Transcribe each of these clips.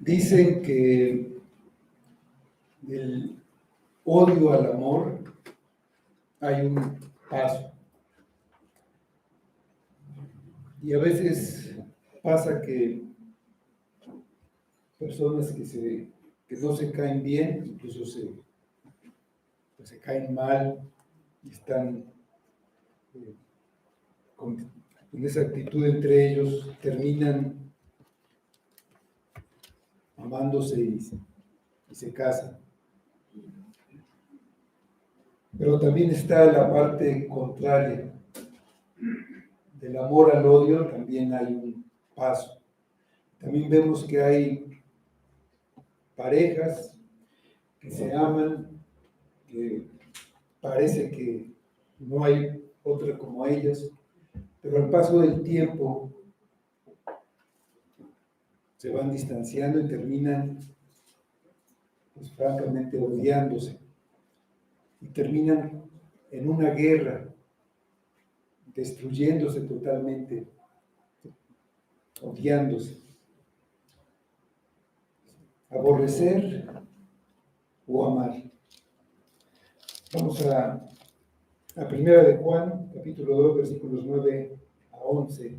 Dicen que del odio al amor hay un paso. Y a veces pasa que personas que no se caen bien, incluso se caen mal y están con esa actitud entre ellos, terminan amándose y se casan. Pero también está la parte contraria. Del amor al odio también hay un paso. También vemos que hay parejas que se aman, que parece que no hay otra como ellas, pero al paso del tiempo se van distanciando y terminan, pues francamente, odiándose. Y terminan en una guerra, destruyéndose totalmente, odiándose. Aborrecer o amar. Vamos a Primera de Juan, capítulo 2, versículos 9 a 11.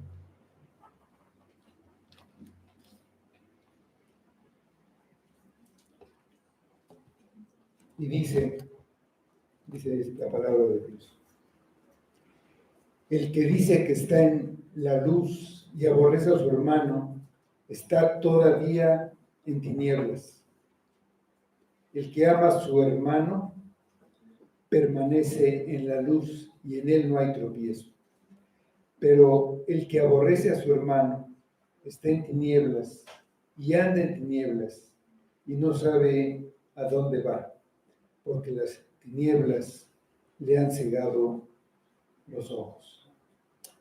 Y dice la palabra de Dios: el que dice que está en la luz y aborrece a su hermano, está todavía en tinieblas. El que ama a su hermano permanece en la luz y en él no hay tropiezo. Pero el que aborrece a su hermano está en tinieblas y anda en tinieblas y no sabe a dónde va, porque las tinieblas le han cegado los ojos.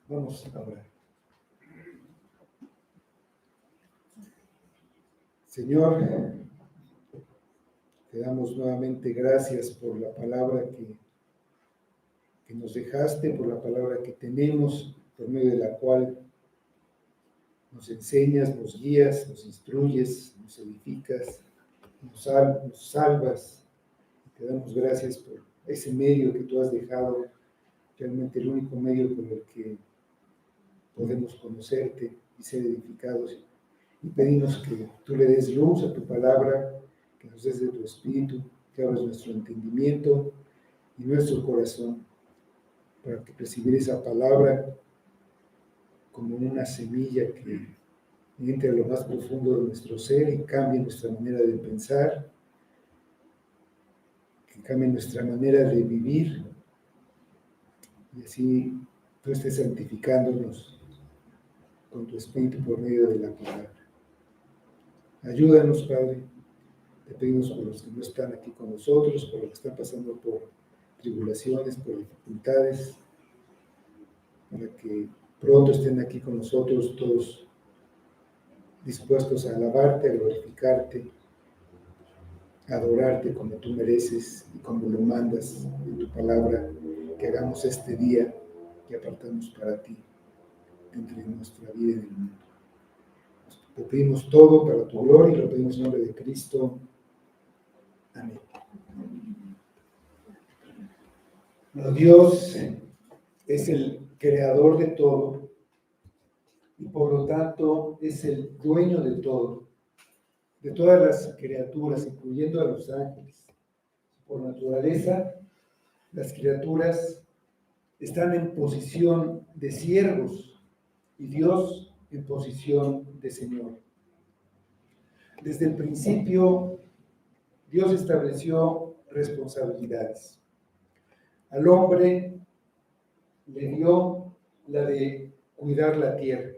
Vamos a orar. Señor, te damos nuevamente gracias por la palabra que nos dejaste, por la palabra que tenemos, por medio de la cual nos enseñas, nos guías, nos instruyes, nos edificas, nos salvas. Te damos gracias por ese medio que tú has dejado, realmente el único medio con el que podemos conocerte y ser edificados. Y pedimos que tú le des luz a tu palabra, que nos des de tu espíritu, que abras nuestro entendimiento y nuestro corazón para que recibir esa palabra como una semilla que entre a lo más profundo de nuestro ser y cambie nuestra manera de pensar, que cambie nuestra manera de vivir, y así tú estés santificándonos con tu espíritu por medio de la palabra. Ayúdanos, Padre. Te pedimos por los que no están aquí con nosotros, por los que están pasando por tribulaciones, por dificultades, para que pronto estén aquí con nosotros todos dispuestos a alabarte, a glorificarte, a adorarte como tú mereces y como lo mandas en tu palabra, que hagamos este día que apartamos para ti, entre nuestra vida y del mundo. Te pedimos todo para tu gloria y lo pedimos en nombre de Cristo. Amén. Bueno, Dios es el creador de todo y por lo tanto es el dueño de todo, de todas las criaturas, incluyendo a los ángeles. Por naturaleza, las criaturas están en posición de siervos y Dios en posición de Señor. Desde el principio, Dios estableció responsabilidades. Al hombre le dio la de cuidar la tierra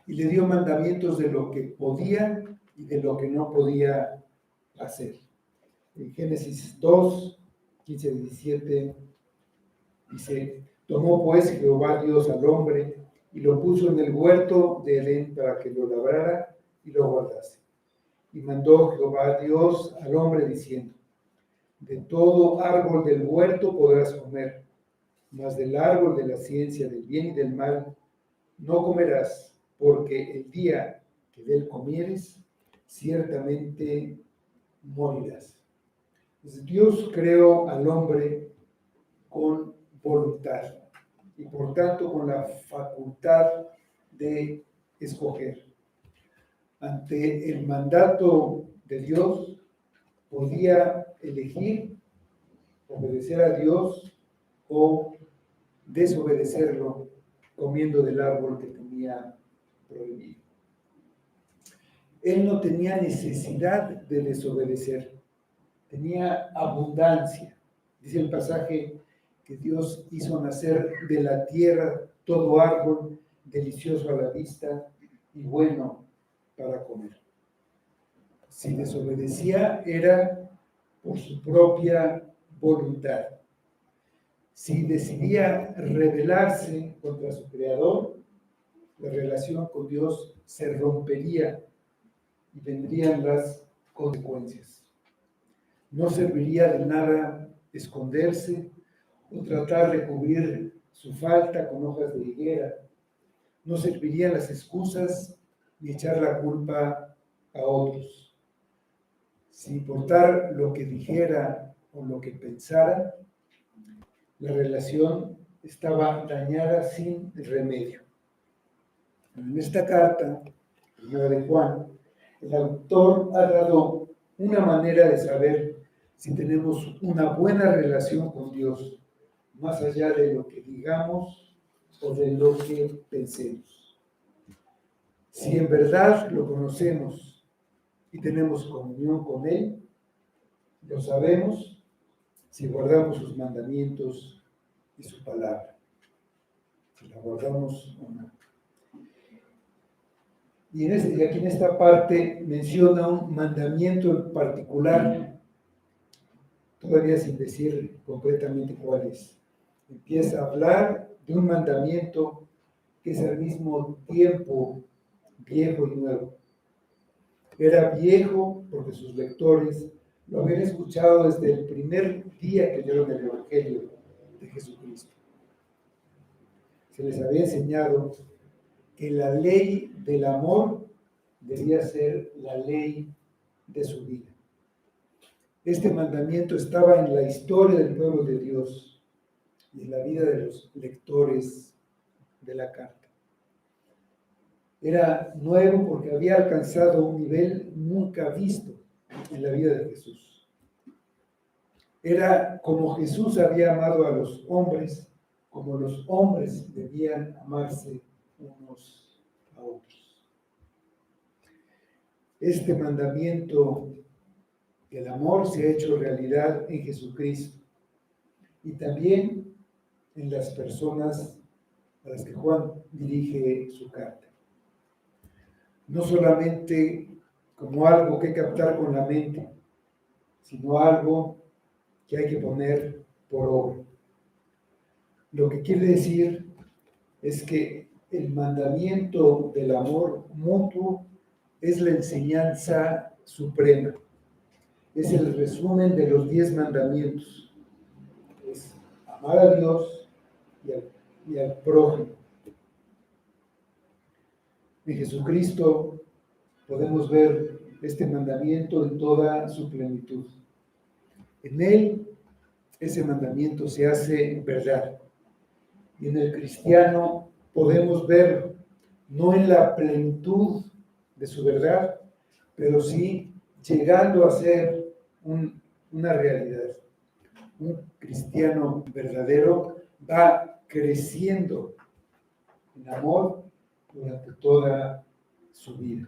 y le dio mandamientos de lo que podía y de lo que no podía hacer. En Génesis 2, 15 al 17, dice: tomó pues Jehová Dios al hombre y lo puso en el huerto de Edén para que lo labrara y lo guardase. Y mandó Jehová Dios al hombre diciendo: de todo árbol del huerto podrás comer, mas del árbol de la ciencia del bien y del mal no comerás, porque el día que de él comieres, ciertamente morirás. Entonces, Dios creó al hombre con voluntad y por tanto con la facultad de escoger. Ante el mandato de Dios, podía elegir obedecer a Dios o desobedecerlo comiendo del árbol que tenía prohibido. Él no tenía necesidad de desobedecer, tenía abundancia. Dice el pasaje que Dios hizo nacer de la tierra todo árbol delicioso a la vista y bueno para comer. Si desobedecía era por su propia voluntad. Si decidía rebelarse contra su creador, la relación con Dios se rompería y vendrían las consecuencias. No serviría de nada esconderse o tratar de cubrir su falta con hojas de higuera. No servirían las excusas ni echar la culpa a otros. Sin importar lo que dijera o lo que pensara, la relación estaba dañada sin remedio. En esta carta, primera de Juan, el autor ha dado una manera de saber si tenemos una buena relación con Dios, más allá de lo que digamos o de lo que pensemos. Si en verdad lo conocemos y tenemos comunión con Él, lo sabemos si guardamos sus mandamientos y su palabra. Si la guardamos o no. Y aquí en esta parte menciona un mandamiento en particular, todavía sin decir concretamente cuál es. Empieza a hablar de un mandamiento que es al mismo tiempo viejo y nuevo. Era viejo porque sus lectores lo habían escuchado desde el primer día que oyeron el Evangelio de Jesucristo. Se les había enseñado que la ley del amor debía ser la ley de su vida. Este mandamiento estaba en la historia del pueblo de Dios y en la vida de los lectores de la carta. Era nuevo porque había alcanzado un nivel nunca visto en la vida de Jesús. Era como Jesús había amado a los hombres, como los hombres debían amarse unos a otros. Este mandamiento del amor se ha hecho realidad en Jesucristo y también en las personas a las que Juan dirige su carta. No solamente como algo que captar con la mente, sino algo que hay que poner por obra. Lo que quiere decir es que el mandamiento del amor mutuo es la enseñanza suprema. Es el resumen de los 10 mandamientos. Es amar a Dios y al prójimo. En Jesucristo podemos ver este mandamiento en toda su plenitud. En Él, ese mandamiento se hace verdad. Y en el cristiano podemos ver, no en la plenitud de su verdad, pero sí llegando a ser una realidad. Un cristiano verdadero va creciendo en amor durante toda su vida.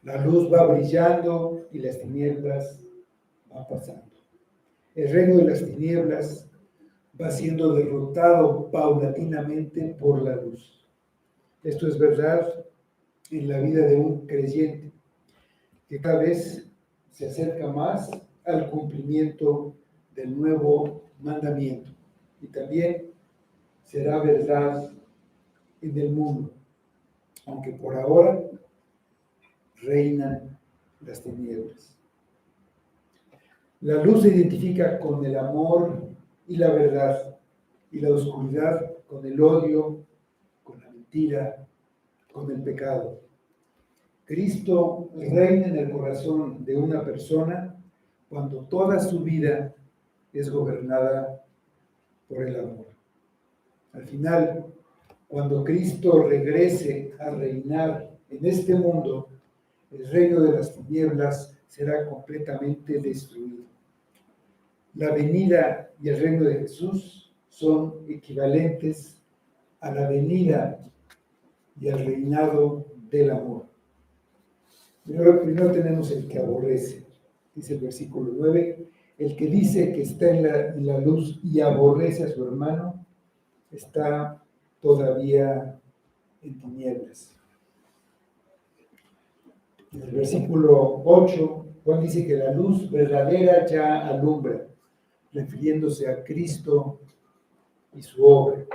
La luz va brillando y las tinieblas van pasando. El reino de las tinieblas va siendo derrotado paulatinamente por la luz. Esto es verdad en la vida de un creyente, que cada vez se acerca más al cumplimiento del nuevo mandamiento. Y también será verdad en el mundo, aunque por ahora reinan las tinieblas. La luz se identifica con el amor y la verdad, y la oscuridad con el odio, con la mentira, con el pecado. Cristo reina en el corazón de una persona cuando toda su vida es gobernada por el amor. Al final, cuando Cristo regrese a reinar en este mundo, el reino de las tinieblas será completamente destruido. La venida y el reino de Jesús son equivalentes a la venida y al reinado del amor. Primero tenemos el que aborrece, dice el versículo 9, el que dice que está en la luz y aborrece a su hermano, está todavía en tinieblas. En el versículo 8, Juan dice que la luz verdadera ya alumbra, refiriéndose a Cristo y su obra.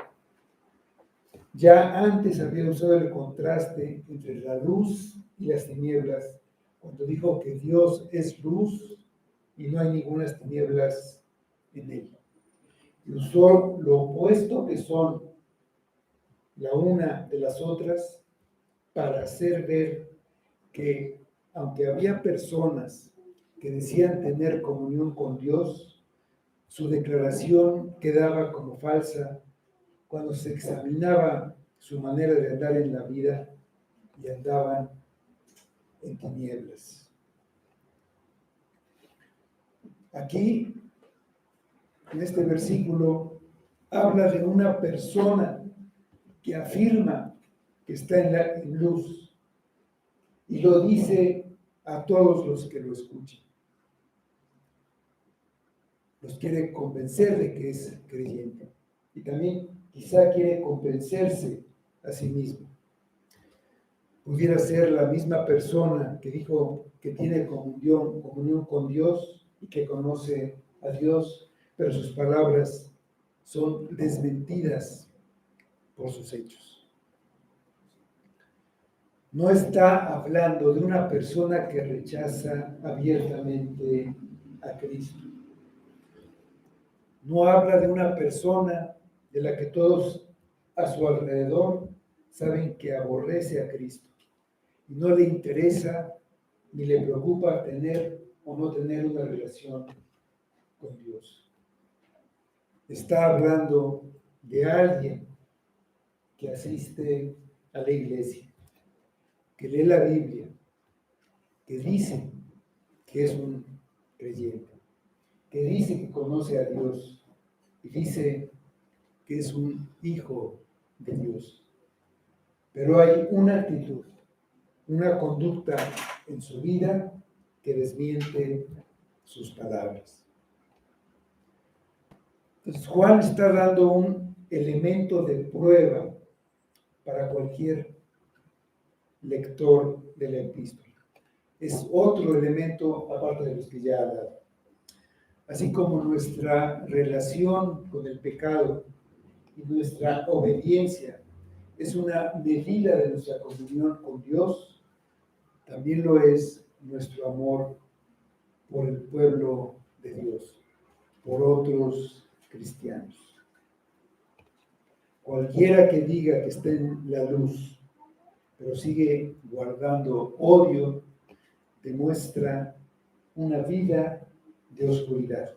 Ya antes había usado el contraste entre la luz y las tinieblas, cuando dijo que Dios es luz y no hay ninguna tinieblas en él. Y usó lo opuesto que son la una de las otras para hacer ver que aunque había personas que decían tener comunión con Dios, su declaración quedaba como falsa cuando se examinaba su manera de andar en la vida y andaban en tinieblas. Aquí, en este versículo, habla de una persona que afirma que está en luz y lo dice a todos los que lo escuchen. Los quiere convencer de que es creyente y también quizá quiere convencerse a sí mismo. Pudiera ser la misma persona que dijo que tiene comunión con Dios y que conoce a Dios, pero sus palabras son desmentidas por sus hechos. No está hablando de una persona que rechaza abiertamente a Cristo. No habla de una persona de la que todos a su alrededor saben que aborrece a Cristo y no le interesa ni le preocupa tener o no tener una relación con Dios. Está hablando de alguien que asiste a la iglesia, que lee la Biblia, que dice que es un creyente, que dice que conoce a Dios y dice que es un hijo de Dios. Pero hay una actitud, una conducta en su vida que desmiente sus palabras. Entonces Juan está dando un elemento de prueba para cualquier lector de la epístola. Es otro elemento aparte de los que ya ha dado. Así como nuestra relación con el pecado y nuestra obediencia es una medida de nuestra comunión con Dios, también lo es nuestro amor por el pueblo de Dios, por otros cristianos. Cualquiera que diga que está en la luz, pero sigue guardando odio, demuestra una vida de oscuridad.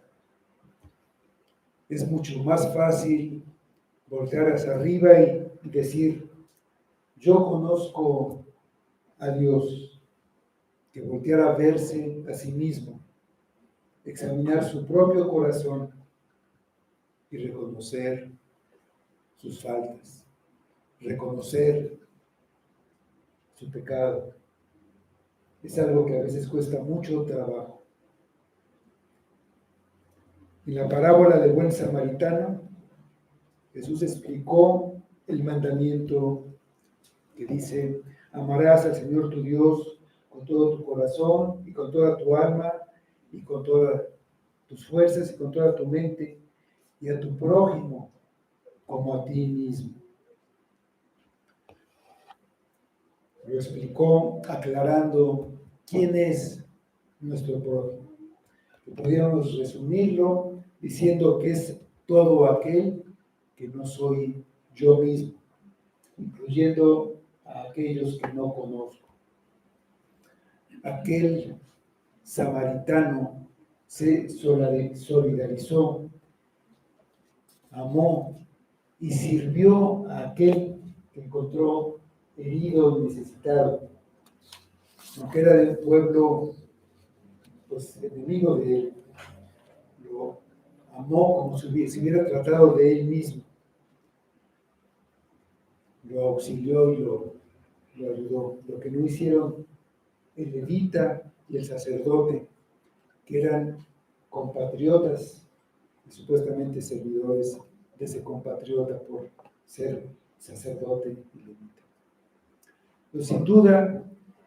Es mucho más fácil voltear hacia arriba y decir, yo conozco a Dios, que voltear a verse a sí mismo, examinar su propio corazón y reconocer sus faltas, reconocer su pecado. Es algo que a veces cuesta mucho trabajo. En la parábola del buen samaritano, Jesús explicó el mandamiento que dice, amarás al Señor tu Dios con todo tu corazón y con toda tu alma y con todas tus fuerzas y con toda tu mente y a tu prójimo como a ti mismo. Lo explicó aclarando quién es nuestro prójimo. Podríamos resumirlo diciendo que es todo aquel que no soy yo mismo, incluyendo a aquellos que no conozco. aquel samaritano se solidarizó, amó y sirvió a aquel que encontró herido y necesitado, aunque era de un pueblo pues enemigo de él, lo amó como si hubiera tratado de él mismo, lo auxilió y lo ayudó. Lo que no hicieron el levita y el sacerdote, que eran compatriotas y supuestamente servidores de ese compatriota por ser sacerdote y levita. Pues sin duda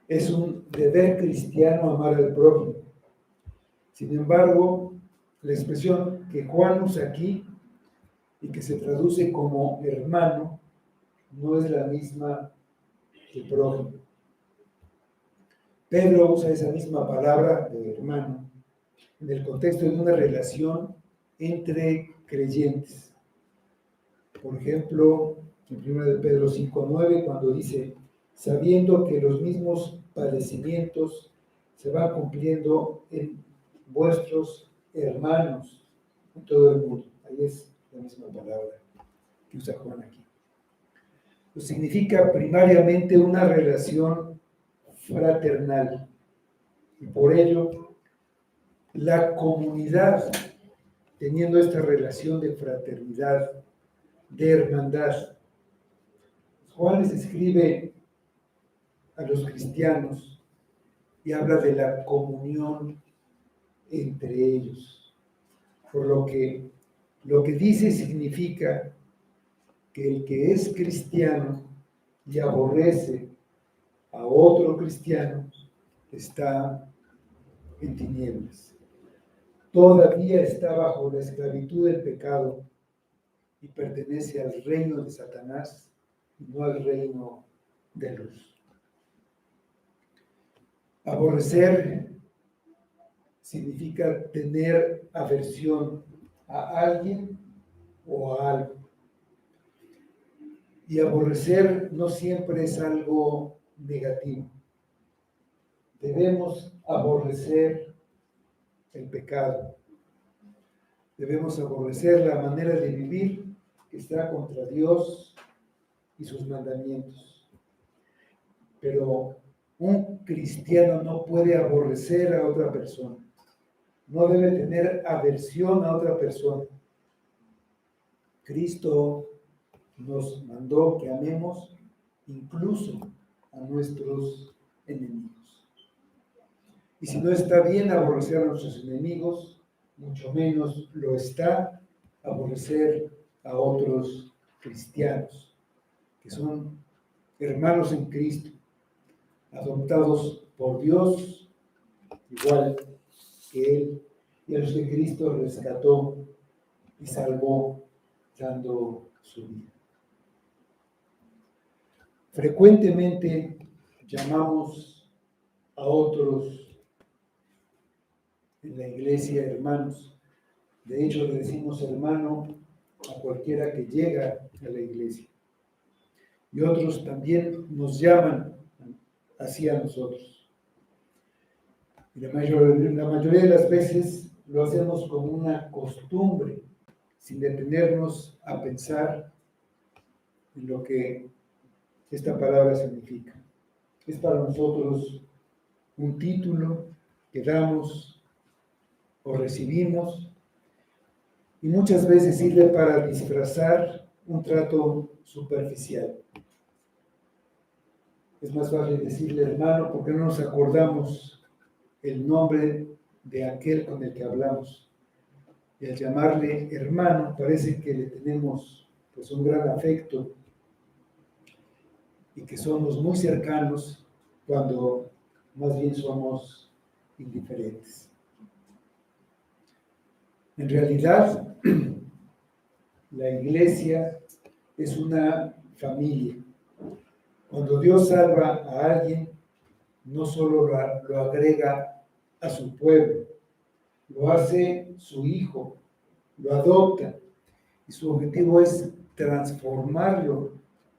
es un deber cristiano amar al prójimo. Sin embargo, la expresión que Juan usa aquí y que se traduce como hermano no es la misma que prójimo. Pedro usa esa misma palabra de hermano en el contexto de una relación entre creyentes. Por ejemplo, en 1 de Pedro 5:9, cuando dice, sabiendo que los mismos padecimientos se van cumpliendo en vuestros hermanos en todo el mundo. Ahí es la misma palabra que usa Juan aquí. Pues significa primariamente una relación fraternal. Y por ello, la comunidad, teniendo esta relación de fraternidad, de hermandad, Juan les escribe a los cristianos y habla de la comunión entre ellos. Por lo que dice significa que el que es cristiano y aborrece a otro cristiano está en tinieblas. Todavía está bajo la esclavitud del pecado y pertenece al reino de Satanás y no al reino de luz. Aborrecer significa tener aversión a alguien o a algo. Y aborrecer no siempre es algo negativo. Debemos aborrecer el pecado. Debemos aborrecer la manera de vivir que está contra Dios y sus mandamientos. Pero un cristiano no puede aborrecer a otra persona. No debe tener aversión a otra persona. Cristo nos mandó que amemos incluso a nuestros enemigos. Y si no está bien aborrecer a nuestros enemigos, mucho menos lo está aborrecer a otros cristianos, que son hermanos en Cristo, adoptados por Dios, igual que Él, y a los que Cristo rescató y salvó dando su vida. Frecuentemente llamamos a otros en la iglesia hermanos. De hecho, le decimos hermano a cualquiera que llega a la iglesia. Y otros también nos llaman así a nosotros. Y la mayoría de las veces lo hacemos como una costumbre, sin detenernos a pensar en lo que esta palabra significa. Es para nosotros un título que damos o recibimos y muchas veces sirve para disfrazar un trato superficial. Es más fácil decirle hermano porque no nos acordamos el nombre de aquel con el que hablamos. Y al llamarle hermano parece que le tenemos pues un gran afecto y que somos muy cercanos cuando más bien somos indiferentes. En realidad, la iglesia es una familia. Cuando Dios salva a alguien, no solo lo agrega a su pueblo, lo hace su hijo, lo adopta, y su objetivo es transformarlo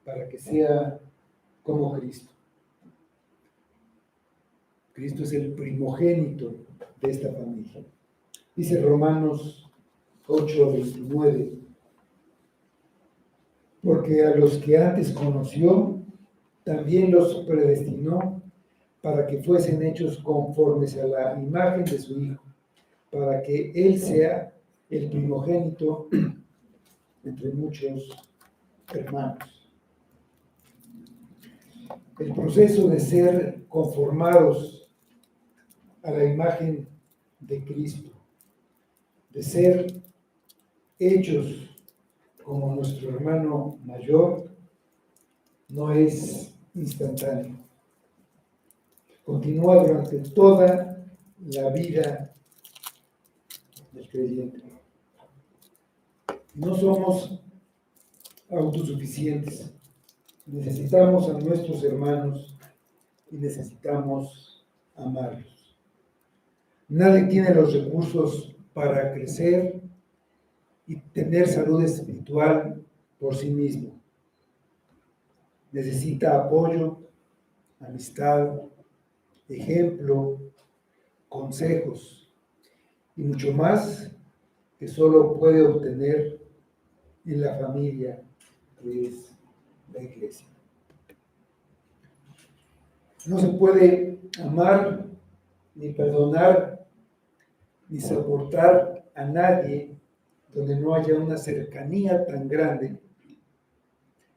para que sea como Cristo. Cristo es el primogénito de esta familia. Dice Romanos 8:29, porque a los que antes conoció, también los predestinó para que fuesen hechos conformes a la imagen de su Hijo, para que Él sea el primogénito entre muchos hermanos. El proceso de ser conformados a la imagen de Cristo, de ser hechos como nuestro hermano mayor, no es instantáneo. Continúa durante toda la vida del creyente. No somos autosuficientes. Necesitamos a nuestros hermanos y necesitamos amarlos. Nadie tiene los recursos para crecer y tener salud espiritual por sí mismo. Necesita apoyo, amistad, ejemplo, consejos y mucho más que solo puede obtener en la familia que es la iglesia. No se puede amar, ni perdonar, ni soportar a nadie donde no haya una cercanía tan grande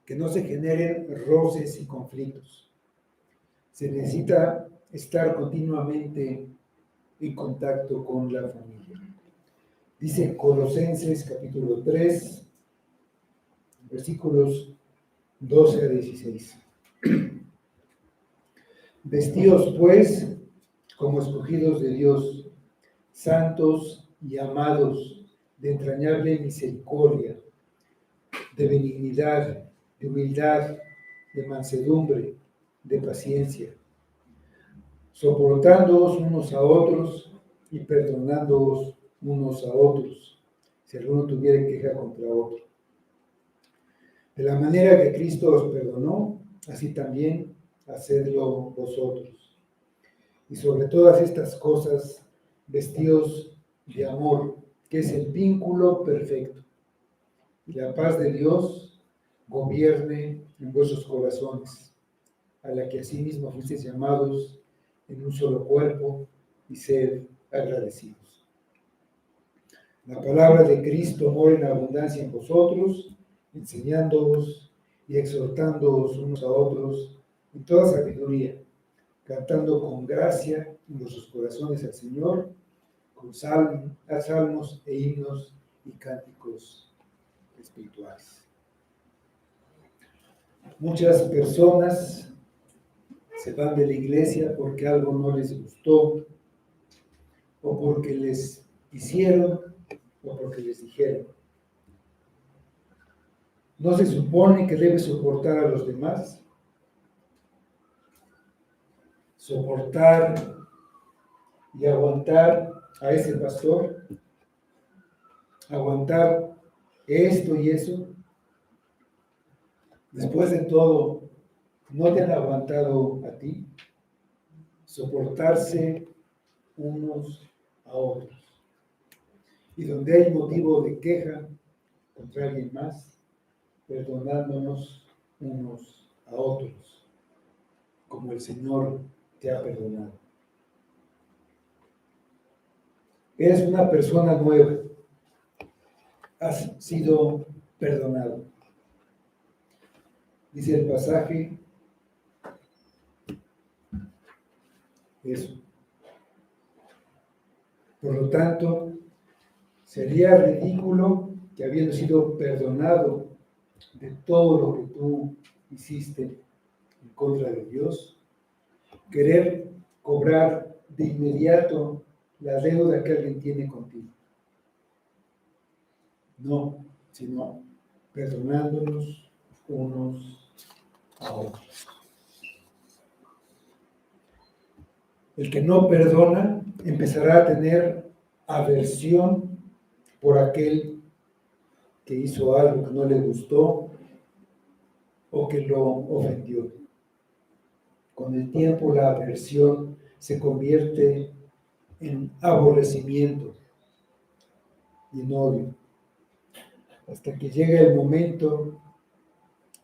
que no se generen roces y conflictos. Se necesita estar continuamente en contacto con la familia. Dice Colosenses capítulo 3, versículos 12 a 16. Vestíos pues como escogidos de Dios, santos y amados, de entrañable misericordia, de benignidad, de humildad, de mansedumbre, de paciencia, soportándoos unos a otros y perdonándoos unos a otros, si alguno tuviera queja contra otro. De la manera que Cristo os perdonó, así también hacedlo vosotros. Y sobre todas estas cosas, vestíos de amor, que es el vínculo perfecto. Y la paz de Dios gobierne en vuestros corazones, a la que asimismo fuisteis llamados en un solo cuerpo, y sed agradecidos. La palabra de Cristo mora en abundancia en vosotros, enseñándoos y exhortándoos unos a otros en toda sabiduría, cantando con gracia en vuestros corazones al Señor, con salmos e himnos y cánticos espirituales. Muchas personas se van de la iglesia porque algo no les gustó, o porque les hicieron, o porque les dijeron. ¿No se supone que debes soportar a los demás? Soportar y aguantar a ese pastor, aguantar esto y eso. Después de todo, ¿no te han aguantado a ti? Soportarse unos a otros. Y donde hay motivo de queja contra alguien más, perdonándonos unos a otros, como el Señor te ha perdonado. Eres una persona nueva, has sido perdonado. Dice el pasaje eso. Por lo tanto, sería ridículo que habiendo sido perdonado de todo lo que tú hiciste en contra de Dios, querer cobrar de inmediato la deuda que alguien tiene contigo. No, sino perdonándonos unos a otros. El que no perdona empezará a tener aversión por aquel que hizo algo que no le gustó o que lo ofendió. Con el tiempo la aversión se convierte en aborrecimiento y en odio, hasta que llega el momento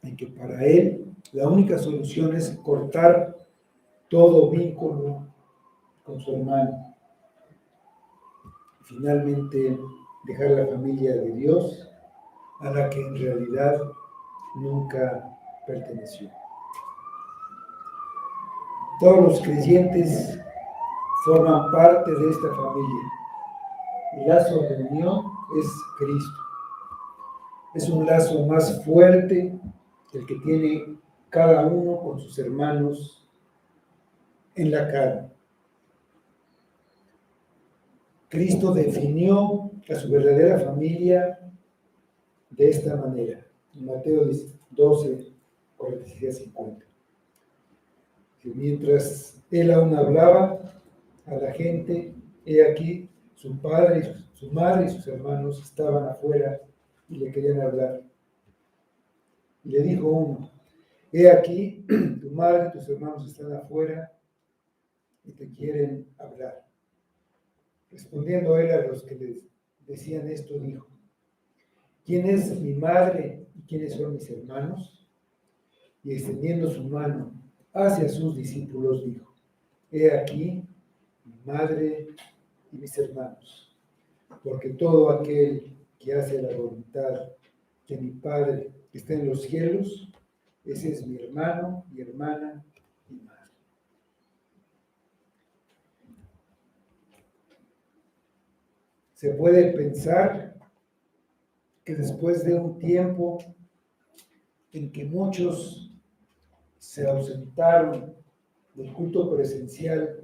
en que para él la única solución es cortar todo vínculo con su hermano. Finalmente, dejar la familia de Dios a la que en realidad nunca perteneció. Todos los creyentes forman parte de esta familia. El lazo de unión es Cristo. Es un lazo más fuerte que el que tiene cada uno con sus hermanos en la carne. Cristo definió a su verdadera familia de esta manera, en Mateo 12, 46 a 50. Que mientras él aún hablaba a la gente, he aquí, su padre, su madre y sus hermanos estaban afuera y le querían hablar. Y le dijo uno, he aquí, tu madre y tus hermanos están afuera y te quieren hablar. Respondiendo él a los que les decían esto, dijo, ¿quién es mi madre y quiénes son mis hermanos? Y extendiendo su mano hacia sus discípulos, dijo, he aquí mi madre y mis hermanos, porque todo aquel que hace la voluntad de mi Padre que está en los cielos, ese es mi hermano, mi hermana y madre. Se puede pensar que después de un tiempo en que muchos se ausentaron del culto presencial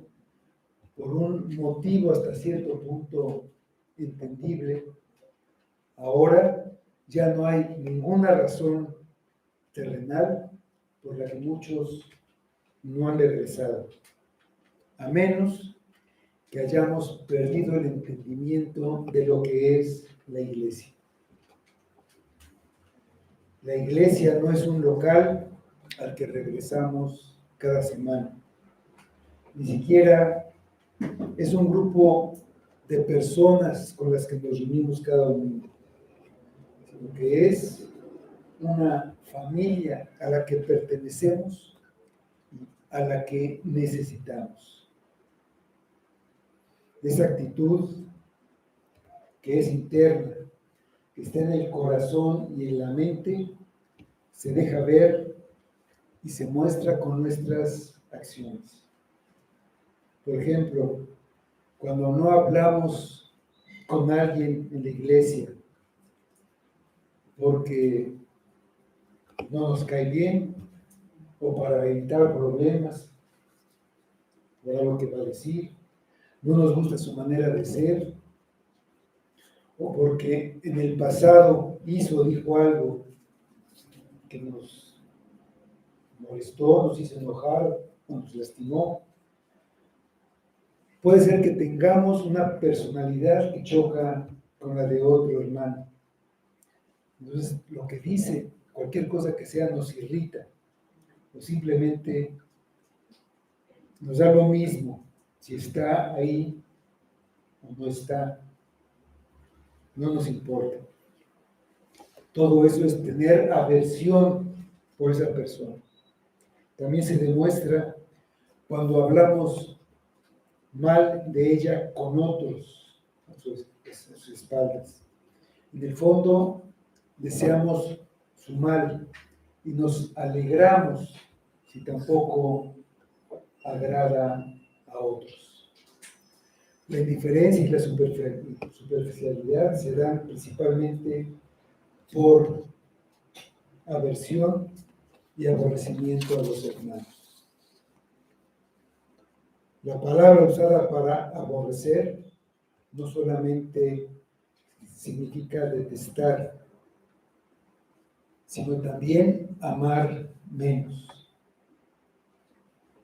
por un motivo hasta cierto punto entendible, ahora ya no hay ninguna razón terrenal por la que muchos no han regresado, a menos que hayamos perdido el entendimiento de lo que es la iglesia. La iglesia no es un local al que regresamos cada semana, ni siquiera es un grupo de personas con las que nos reunimos cada domingo, sino que es una familia a la que pertenecemos y a la que necesitamos. Esa actitud que es interna, que está en el corazón y en la mente, se deja ver y se muestra con nuestras acciones. Por ejemplo, cuando no hablamos con alguien en la iglesia porque no nos cae bien o para evitar problemas, por algo que va a decir, no nos gusta su manera de ser, o porque en el pasado hizo o dijo algo que nos molestó, nos hizo enojar, o nos lastimó. Puede ser que tengamos una personalidad que choca con la de otro hermano. Entonces, lo que dice, cualquier cosa que sea, nos irrita, o simplemente nos da lo mismo si está ahí o no está, no nos importa. Todo eso es tener aversión por esa persona. También se demuestra cuando hablamos mal de ella con otros a sus espaldas. En el fondo, deseamos su mal y nos alegramos si tampoco agrada a otros. La indiferencia y la superficialidad se dan principalmente por aversión y aborrecimiento a los hermanos. La palabra usada para aborrecer no solamente significa detestar, sino también amar menos.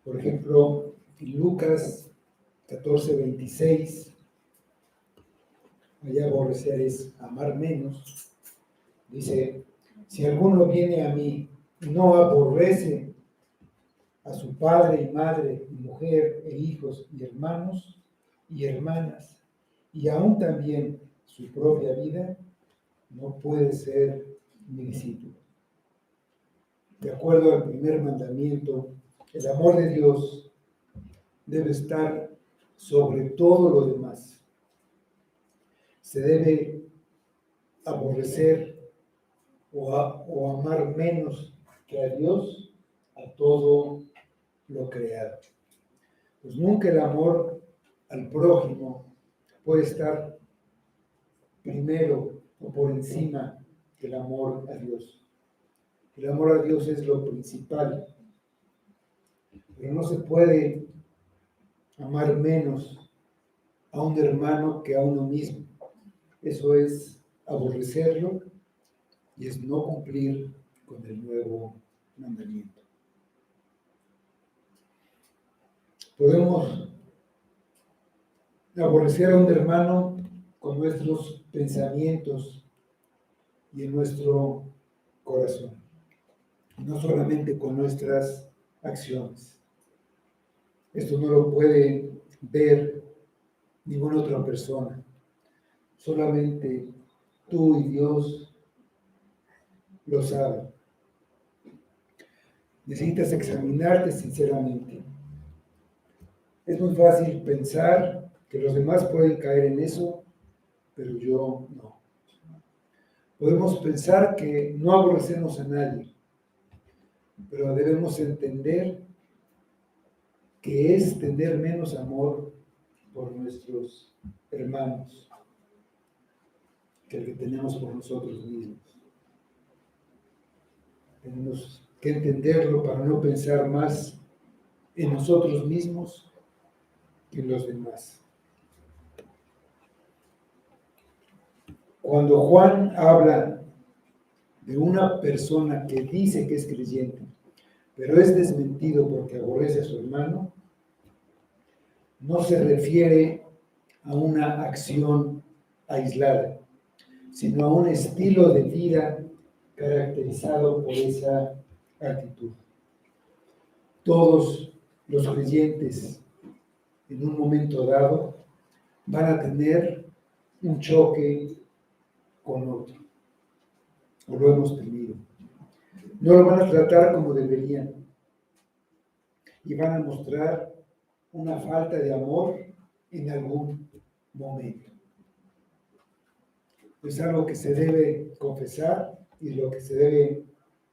Por ejemplo, en Lucas 14:26, allá aborrecer es amar menos, dice, si alguno viene a mí y no aborrece a su padre y madre y mujer e hijos y hermanos y hermanas, y aún también su propia vida, no puede ser mi discípulo. De acuerdo al primer mandamiento, el amor de Dios debe estar sobre todo lo demás. Se debe aborrecer o amar menos que a Dios, a todo lo creado. Pues nunca el amor al prójimo puede estar primero o por encima del amor a Dios. El amor a Dios es lo principal, pero no se puede amar menos a un hermano que a uno mismo. Eso es aborrecerlo y es no cumplir con el nuevo mandamiento. Podemos aborrecer a un hermano con nuestros pensamientos y en nuestro corazón, no solamente con nuestras acciones. Esto no lo puede ver ninguna otra persona, solamente tú y Dios lo saben. Necesitas examinarte sinceramente. Es muy fácil pensar que los demás pueden caer en eso, pero yo no. Podemos pensar que no aborrecemos a nadie, pero debemos entender que es tener menos amor por nuestros hermanos que el que tenemos por nosotros mismos. Tenemos que entenderlo para no pensar más en nosotros mismos que en los demás. Cuando Juan habla de una persona que dice que es creyente, pero es desmentido porque aborrece a su hermano, no se refiere a una acción aislada, sino a un estilo de vida caracterizado por esa actitud. Todos los creyentes en un momento dado van a tener un choque con otro, o lo hemos tenido. No lo van a tratar como deberían y van a mostrar una falta de amor en algún momento. Es algo que se debe confesar y lo que se debe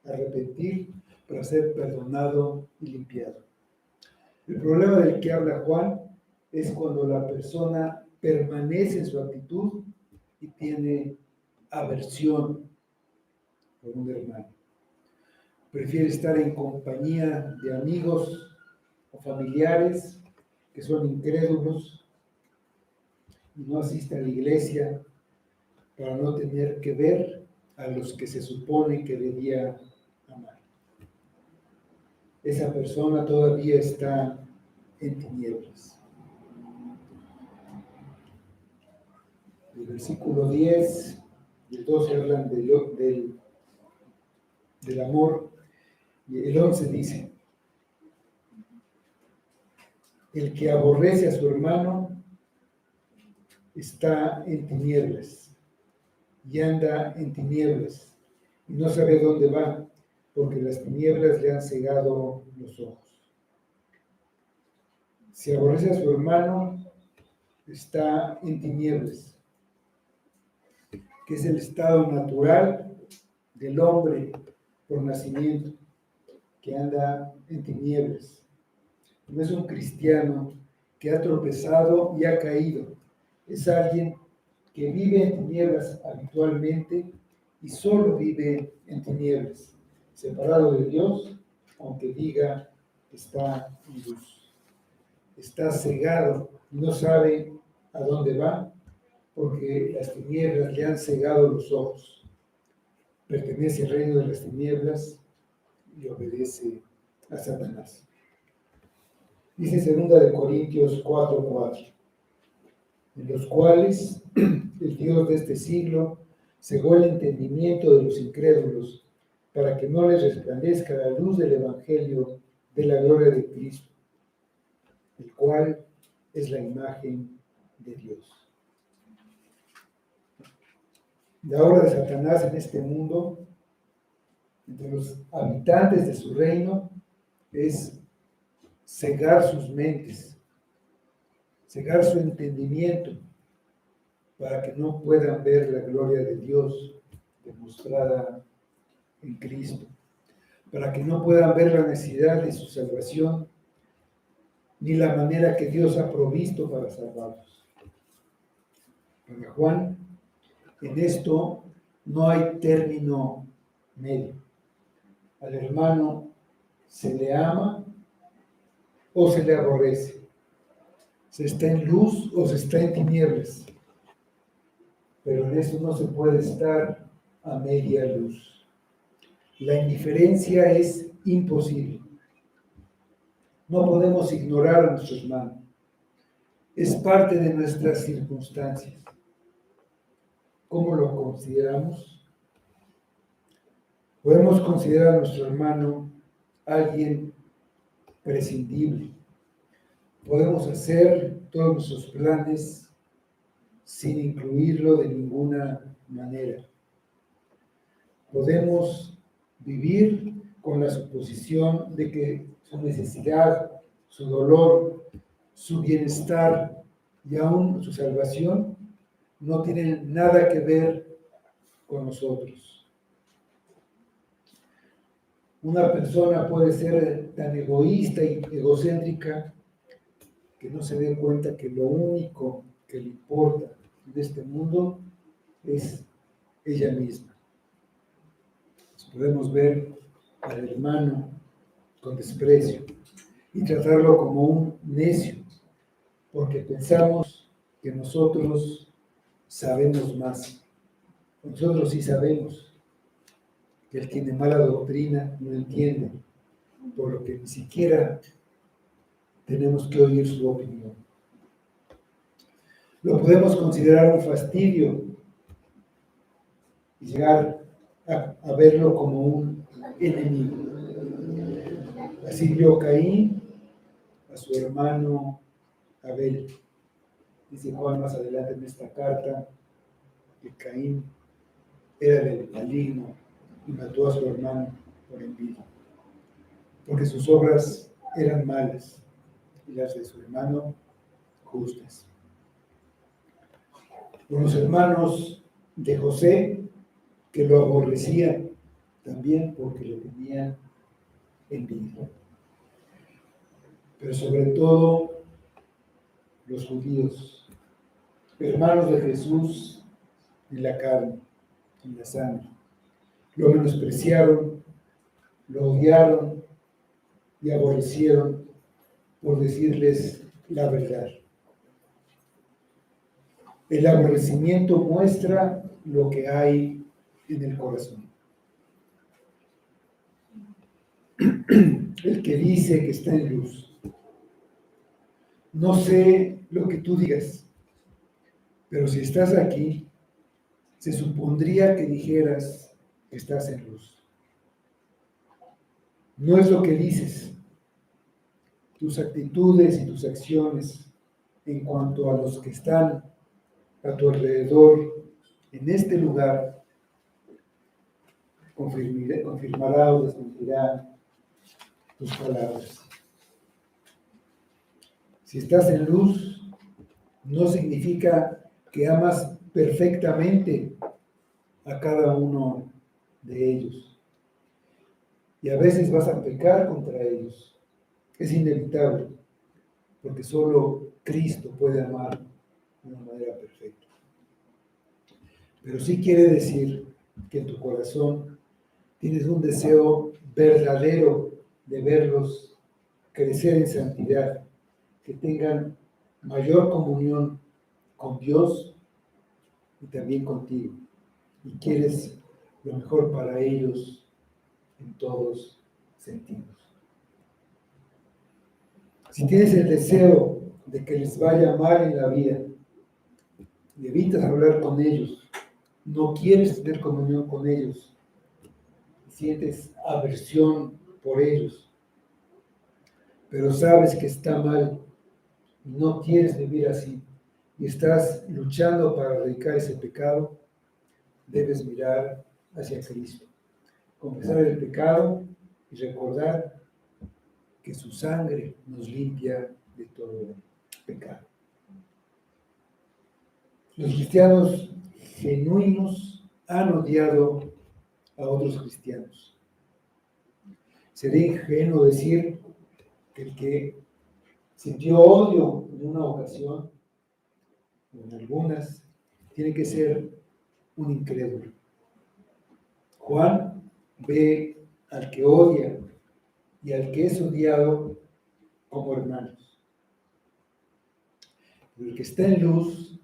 arrepentir para ser perdonado y limpiado. El problema del que habla Juan es cuando la persona permanece en su actitud y tiene aversión por un hermano. Prefiere estar en compañía de amigos o familiares que son incrédulos y no asiste a la iglesia para no tener que ver a los que se supone que debía amar. Esa persona todavía está en tinieblas. El versículo 10 y el 12 hablan del amor, y el 11 dice: el que aborrece a su hermano está en tinieblas y anda en tinieblas y no sabe dónde va, porque las tinieblas le han cegado los ojos. Si aborrece a su hermano, está en tinieblas, que es el estado natural del hombre por nacimiento, que anda en tinieblas. No es un cristiano que ha tropezado y ha caído. Es alguien que vive en tinieblas habitualmente y solo vive en tinieblas, separado de Dios, aunque diga que está en luz. Está cegado y no sabe a dónde va, porque las tinieblas le han cegado los ojos. Pertenece al reino de las tinieblas y obedece a Satanás. Dice 2 Corintios 4:4, en los cuales el Dios de este siglo cegó el entendimiento de los incrédulos para que no les resplandezca la luz del Evangelio de la gloria de Cristo, el cual es la imagen de Dios. La obra de Satanás en este mundo, entre los habitantes de su reino, es cegar sus mentes, cegar su entendimiento, para que no puedan ver la gloria de Dios demostrada en Cristo, para que no puedan ver la necesidad de su salvación, ni la manera que Dios ha provisto para salvarlos. Para Juan, en esto no hay término medio. Al hermano se le ama o se le aborrece. Se está en luz o se está en tinieblas. Pero en eso no se puede estar a media luz. La indiferencia es imposible. No podemos ignorar a nuestro hermano. Es parte de nuestras circunstancias. ¿Cómo lo consideramos? Podemos considerar a nuestro hermano alguien prescindible. Podemos hacer todos nuestros planes sin incluirlo de ninguna manera. Podemos vivir con la suposición de que su necesidad, su dolor, su bienestar y aún su salvación no tienen nada que ver con nosotros. Una persona puede ser tan egoísta y egocéntrica que no se dé cuenta que lo único que le importa de este mundo es ella misma. Podemos ver al hermano con desprecio y tratarlo como un necio, porque pensamos que nosotros sabemos más. Nosotros sí sabemos que él tiene mala doctrina, no entiende, por lo que ni siquiera tenemos que oír su opinión. Lo podemos considerar un fastidio y llegar a verlo como un enemigo. Así vio Caín a su hermano Abel. Dice Juan más adelante en esta carta que Caín era del maligno y mató a su hermano por envidia, porque sus obras eran malas y las de su hermano justas. Los hermanos de José, que lo aborrecían también porque le tenían envidia. Pero sobre todo los judíos, hermanos de Jesús en la carne, en la sangre, lo menospreciaron, lo odiaron y aborrecieron por decirles la verdad. El aborrecimiento muestra lo que hay en el corazón. El que dice que está en luz. No sé lo que tú digas, pero si estás aquí, se supondría que dijeras que estás en luz. No es lo que dices, tus actitudes y tus acciones en cuanto a los que están a tu alrededor en este lugar confirmará o desmentirá tus palabras. Si estás en luz, no significa que amas perfectamente a cada uno de ellos. Y a veces vas a pecar contra ellos. Es inevitable, porque solo Cristo puede amar de una manera perfecta. Pero sí quiere decir que en tu corazón tienes un deseo verdadero de verlos crecer en santidad, que tengan mayor comunión con Dios y también contigo. Y quieres lo mejor para ellos en todos sentidos. Si tienes el deseo de que les vaya mal en la vida y evitas hablar con ellos, no quieres tener comunión con ellos, sientes aversión por ellos, pero sabes que está mal y no quieres vivir así, y estás luchando para erradicar ese pecado, debes mirar hacia Cristo, confesar el pecado y recordar que su sangre nos limpia de todo pecado. Los cristianos genuinos han odiado a otros cristianos. Sería ingenuo decir que el que sintió odio en una ocasión, o en algunas, tiene que ser un incrédulo. Juan ve al que odia y al que es odiado como hermanos. El que está en luz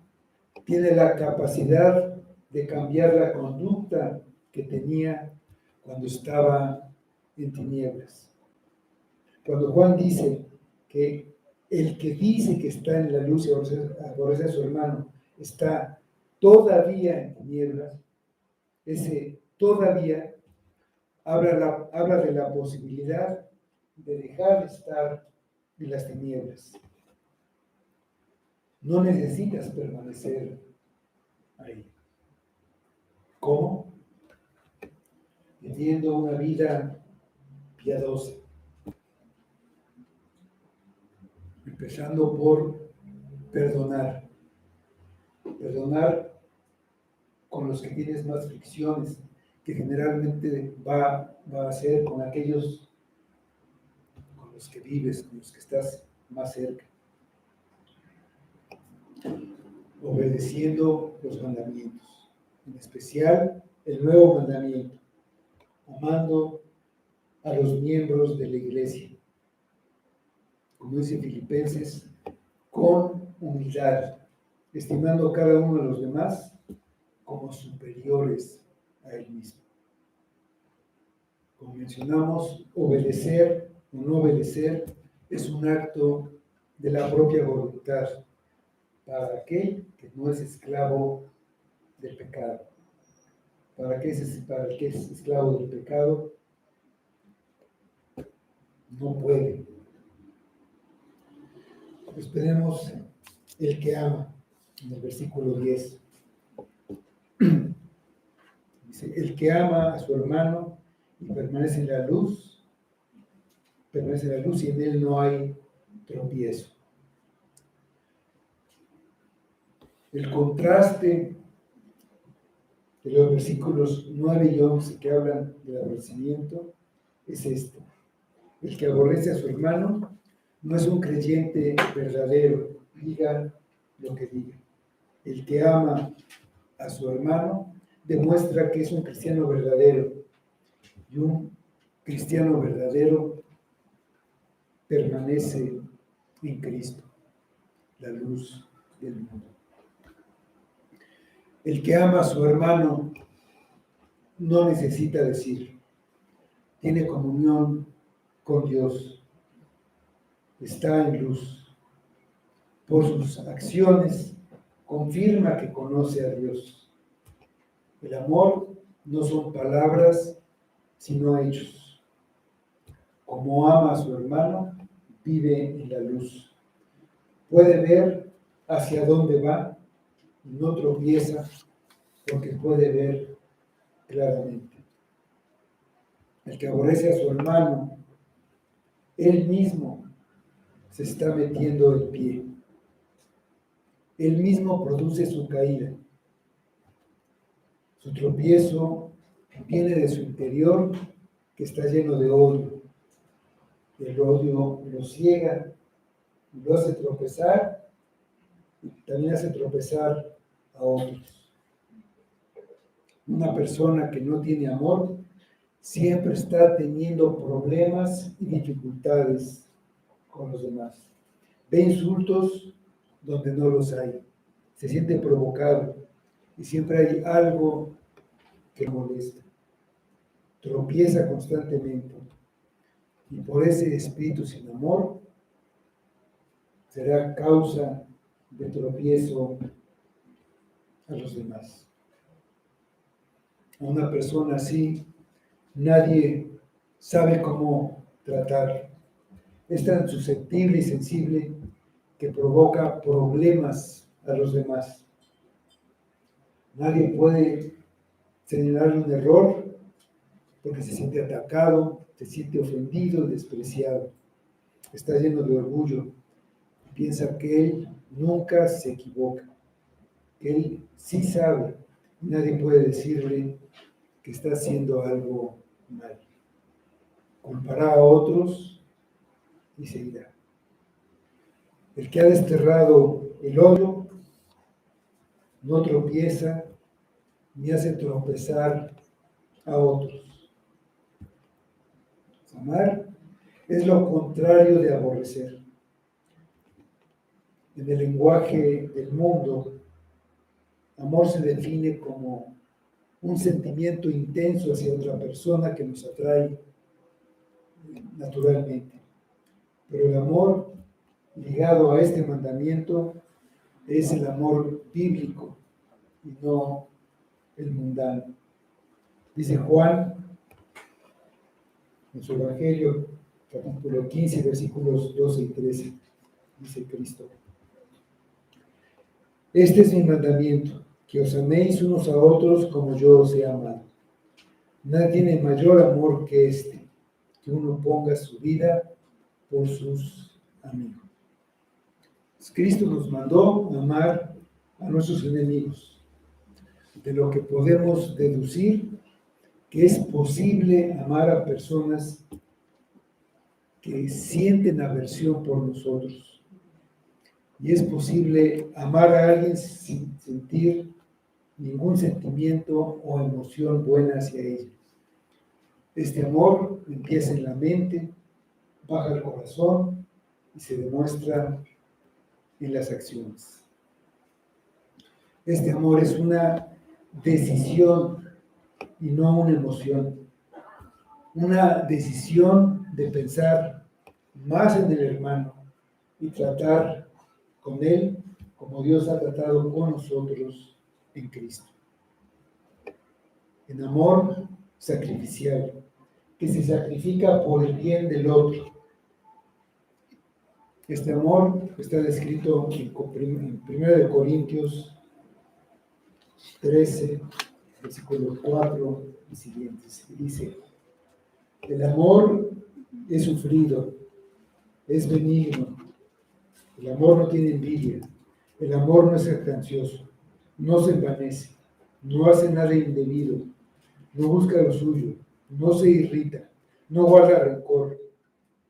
tiene la capacidad de cambiar la conducta que tenía cuando estaba en tinieblas. Cuando Juan dice que el que dice que está en la luz y aborrece a su hermano está todavía en tinieblas, ese todavía habla de la posibilidad de dejar de estar en las tinieblas. No necesitas permanecer ahí. ¿Cómo? Viviendo una vida piadosa. Empezando por perdonar. Perdonar con los que tienes más fricciones, que generalmente va a ser con aquellos con los que vives, con los que estás más cerca. Obedeciendo los mandamientos, en especial el nuevo mandamiento, amando a los miembros de la iglesia, como dice Filipenses, con humildad, estimando a cada uno de los demás como superiores a él mismo. Como mencionamos, obedecer o no obedecer es un acto de la propia voluntad para aquel que no es esclavo del pecado. Para el que es esclavo del pecado, no puede. Pues tenemos el que ama, en el versículo 10. Dice, el que ama a su hermano y permanece en la luz y en él no hay tropiezo. El contraste de los versículos 9 y 11 que hablan del aborrecimiento es este. El que aborrece a su hermano no es un creyente verdadero, diga lo que diga. El que ama a su hermano demuestra que es un cristiano verdadero, y un cristiano verdadero permanece en Cristo, la luz del mundo. El que ama a su hermano no necesita decir, tiene comunión con Dios, está en luz. Por sus acciones confirma que conoce a Dios. El amor no son palabras, sino hechos. Como ama a su hermano, vive en la luz. Puede ver hacia dónde va y no tropieza porque puede ver claramente. El que aborrece a su hermano, él mismo se está metiendo el pie. Él mismo produce su caída. Su tropiezo viene de su interior, que está lleno de odio. El odio lo ciega, lo hace tropezar y también hace tropezar a otros. Una persona que no tiene amor siempre está teniendo problemas y dificultades con los demás. Ve insultos donde no los hay. Se siente provocado y siempre hay algo que molesta. Tropieza constantemente y por ese espíritu sin amor será causa de tropiezo a los demás. A una persona así nadie sabe cómo tratar. es tan susceptible y sensible que provoca problemas a los demás. Nadie puede señalarle un error porque se siente atacado, se siente ofendido, despreciado. Está lleno de orgullo. Piensa que él nunca se equivoca, que él sí sabe. Nadie puede decirle que está haciendo algo mal. Culpará a otros y se irá. El que ha desterrado el odio no tropieza ni hace tropezar a otros. Amar es lo contrario de aborrecer. En el lenguaje del mundo, amor se define como un sentimiento intenso hacia otra persona que nos atrae naturalmente. Pero el amor ligado a este mandamiento es el amor bíblico y no el mundano. Dice Juan en su Evangelio, capítulo 15, versículos 12 y 13, dice Cristo: este es mi mandamiento, que os améis unos a otros como yo os he amado. Nadie tiene mayor amor que este, que uno ponga su vida por sus amigos. Cristo nos mandó amar a nuestros enemigos, de lo que podemos deducir que es posible amar a personas que sienten aversión por nosotros. Y es posible amar a alguien sin sentir ningún sentimiento o emoción buena hacia ella. Este amor empieza en la mente, baja al corazón y se demuestra en las acciones. Este amor es una decisión y no una emoción. Una decisión de pensar más en el hermano y tratar con él como Dios ha tratado con nosotros en Cristo. En amor sacrificial, que se sacrifica por el bien del otro. Este amor está descrito en 1 Corintios 13, versículo 4 y siguientes. Dice: el amor es sufrido, es benigno. El amor no tiene envidia. El amor no es jactancioso, no se envanece, no hace nada indebido, no busca lo suyo, no se irrita, no guarda rencor,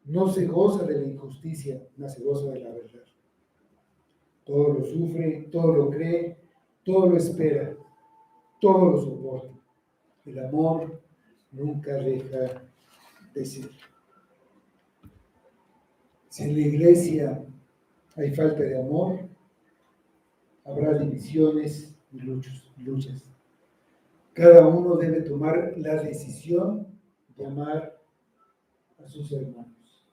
no se goza de la injusticia, no se goza de la verdad. Todo lo sufre, todo lo cree, todo lo espera, todo lo soporta. El amor nunca deja de ser. Si en la iglesia hay falta de amor, habrá divisiones y luchas. Cada uno debe tomar la decisión de amar a sus hermanos.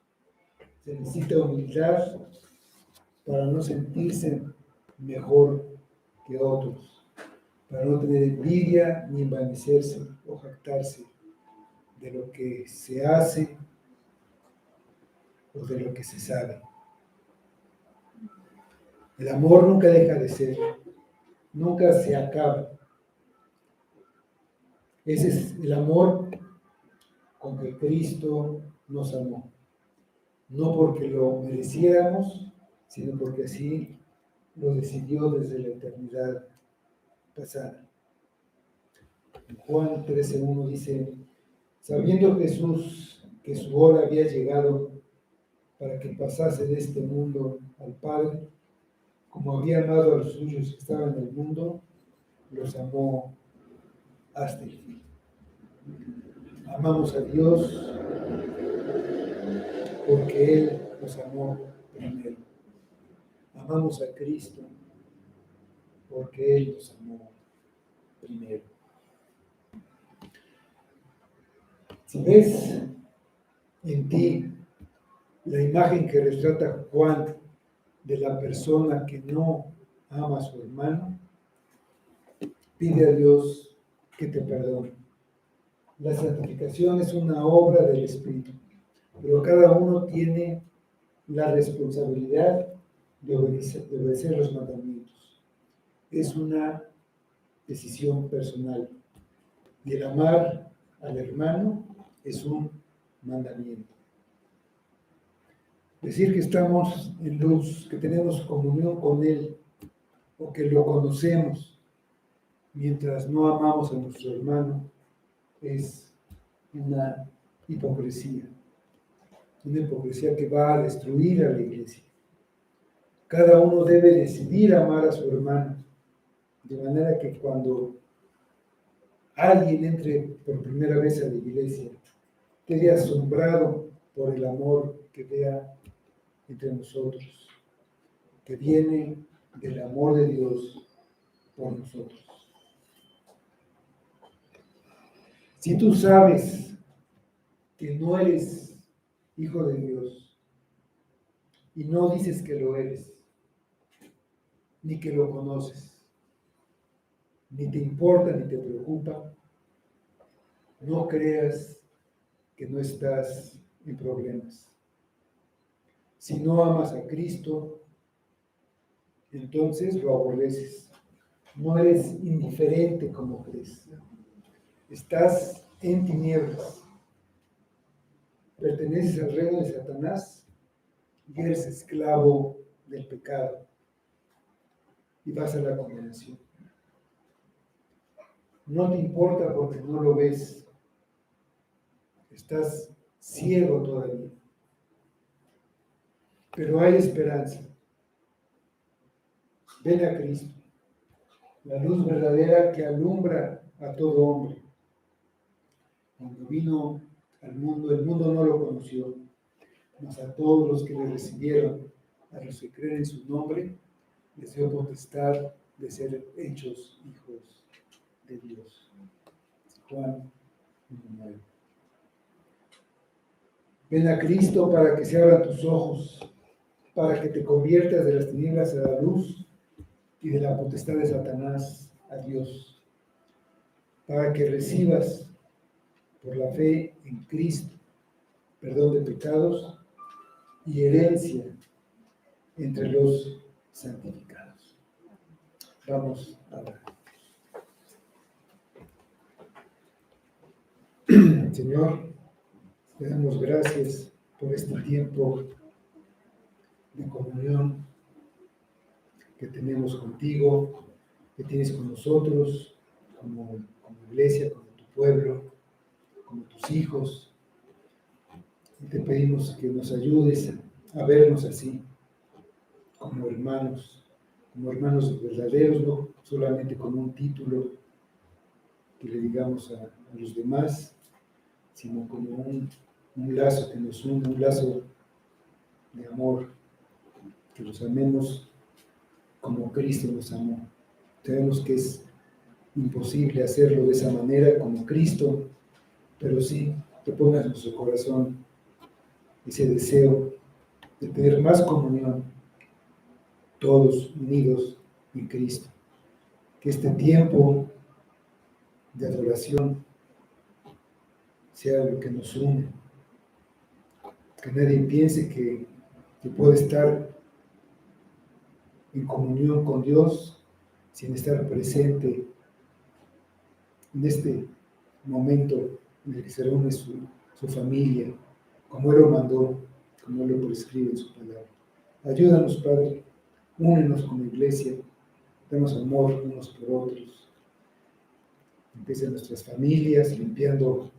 Se necesita humildad para no sentirse mejor que otros, para no tener envidia ni envanecerse o jactarse de lo que se hace o de lo que se sabe. El amor nunca deja de ser, nunca se acaba. Ese es el amor con que Cristo nos amó. No porque lo mereciéramos, sino porque así lo decidió desde la eternidad pasada. En Juan 13:1 dice: sabiendo Jesús que su hora había llegado para que pasase de este mundo al Padre, como había amado a los suyos que estaban en el mundo, los amó hasta el fin. Amamos a Dios porque Él nos amó primero. Amamos a Cristo porque Él nos amó primero. Si ves en ti la imagen que retrata Juan de la persona que no ama a su hermano, pide a Dios que te perdone. La santificación es una obra del Espíritu, pero cada uno tiene la responsabilidad de obedecer los mandamientos. Es una decisión personal. Y el amar al hermano es un mandamiento. Decir que estamos en luz, que tenemos comunión con Él, o que lo conocemos, mientras no amamos a nuestro hermano, es una hipocresía que va a destruir a la iglesia. Cada uno debe decidir amar a su hermano, de manera que cuando alguien entre por primera vez a la iglesia, quede asombrado por el amor que vea entre nosotros, que viene del amor de Dios por nosotros. Si tú sabes que no eres hijo de Dios y no dices que lo eres, ni que lo conoces, ni te importa ni te preocupa, no creas que no estás en problemas. Si no amas a Cristo, entonces lo aborreces. No eres indiferente como crees. Estás en tinieblas. Perteneces al reino de Satanás y eres esclavo del pecado. Y vas a la condenación. No te importa porque no lo ves. Estás ciego todavía. Pero hay esperanza. Ven a Cristo, la luz verdadera que alumbra a todo hombre. Cuando vino al mundo, el mundo no lo conoció, mas a todos los que le recibieron, a los que creen en su nombre, les dio potestad de ser hechos hijos de Dios. Juan 1:9. Ven a Cristo para que se abran tus ojos, para que te conviertas de las tinieblas a la luz y de la potestad de Satanás a Dios, para que recibas por la fe en Cristo perdón de pecados y herencia entre los santificados. Vamos a ver. Señor, te damos gracias por este tiempo de comunión que tenemos contigo, que tienes con nosotros, como iglesia, como tu pueblo, como tus hijos. Y te pedimos que nos ayudes a vernos así, como hermanos verdaderos, no solamente con un título que le digamos a los demás, sino como un lazo que nos une, un lazo de amor, que los amemos como Cristo nos amó. Sabemos que es imposible hacerlo de esa manera como Cristo, pero sí que pongas en nuestro corazón ese deseo de tener más comunión, todos unidos en Cristo. Que este tiempo de adoración sea lo que nos une. Que nadie piense que puede estar en comunión con Dios sin estar presente en este momento en el que se reúne su familia, como Él lo mandó, como Él lo prescribe en su palabra. Ayúdanos, Padre, únenos como iglesia, demos amor unos por otros. Empieza en nuestras familias, limpiando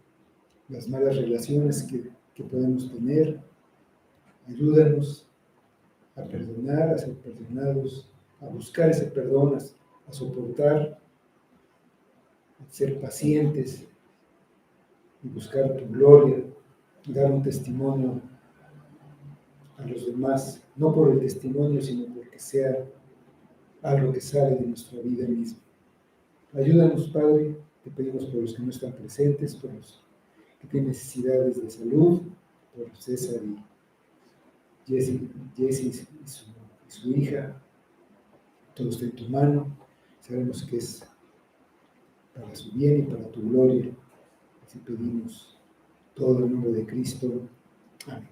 las malas relaciones que podemos tener. Ayúdanos a perdonar, a ser perdonados, a buscar ese perdón, a soportar, a ser pacientes y buscar tu gloria y dar un testimonio a los demás, no por el testimonio, sino porque sea algo que sale de nuestra vida misma. Ayúdanos, Padre, te pedimos por los que no están presentes, por los que tienen necesidades de salud, por César y Jessy y su hija, todo está en tu mano, sabemos que es para su bien y para tu gloria, así pedimos todo en nombre de Cristo. Amén.